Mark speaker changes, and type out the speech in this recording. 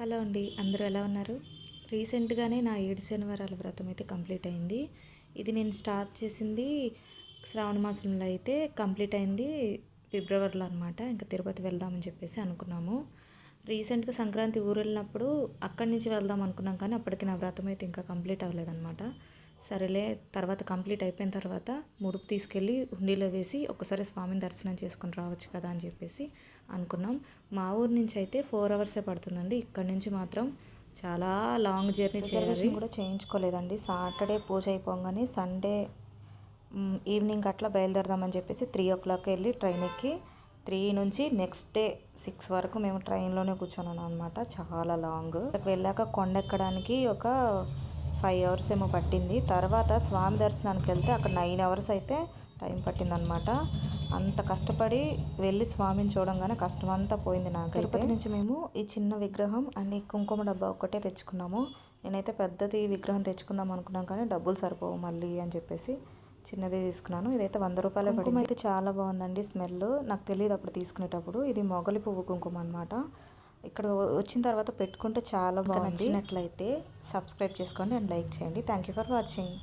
Speaker 1: Hello అండి, అందరూ ఎలా ఉన్నారు? రీసెంట్గానే నా 7 శనివారాల వ్రతం అయితే కంప్లీట్ అయింది. ఇది నేను స్టార్ట్ చేసింది శ్రావణ మాసంలో అయితే కంప్లీట్ అయింది ఫిబ్రవరిలో అనమాట. ఇంకా తిరుపతి వెళ్దామని చెప్పేసి అనుకున్నాము. రీసెంట్గా సంక్రాంతి ఊరు వెళ్ళినప్పుడు అక్కడి నుంచి వెళ్దాం అనుకున్నాం, కానీ అప్పటికి నా వ్రతం అయితే ఇంకా కంప్లీట్ అవ్వలేదన్నమాట. సరేలే, తర్వాత కంప్లీట్ అయిపోయిన తర్వాత ముడుపు తీసుకెళ్ళి హుండీలో వేసి ఒకసారి స్వామిని దర్శనం చేసుకొని రావచ్చు కదా అని చెప్పేసి అనుకున్నాం. మా ఊరు నుంచి అయితే 4 అవర్సే పడుతుందండి. ఇక్కడ నుంచి మాత్రం చాలా లాంగ్ జర్నీ చేయాలి. కూడా చేయించుకోలేదండి. సాటర్డే పూజ అయిపోగానే సండే ఈవినింగ్ అట్లా బయలుదేరదామని చెప్పేసి 3 o'clock వెళ్ళి ట్రైన్ ఎక్కి 3 నుంచి నెక్స్ట్ డే 6 వరకు మేము ట్రైన్లోనే కూర్చొన్నాం అనమాట. చాలా లాంగ్. అక్కడికి వెళ్ళాక కొండ ఎక్కడానికి ఒక 5 hours ఏమో పట్టింది. తర్వాత స్వామి దర్శనానికి వెళ్తే అక్కడ 9 hours అయితే టైం పట్టిందనమాట. అంత కష్టపడి వెళ్ళి స్వామిని చూడంగానే కష్టం అంతా పోయింది నాకు. తిరుపతి నుంచి మేము ఈ చిన్న విగ్రహం అండ్ ఈ కుంకుమ డబ్బా ఒక్కటే తెచ్చుకున్నాము. నేనైతే పెద్దది విగ్రహం తెచ్చుకుందాం అనుకున్నాను, కానీ డబ్బులు సరిపోవు మళ్ళీ అని చెప్పేసి చిన్నది తీసుకున్నాను. ఇదైతే 100 రూపాయలే పడింది. అయితే చాలా బాగుందండి స్మెల్. నాకు తెలియదు అప్పుడు తీసుకునేటప్పుడు. ఇది మొగలి పువ్వు కుంకుమ అనమాట. ఇక్కడ వచ్చిన తర్వాత పెట్టుకుంటే చాలా బాగుంది. నచ్చినట్లయితే సబ్స్క్రైబ్ చేసుకోండి అండ్ లైక్ చేయండి. Thank you for watching.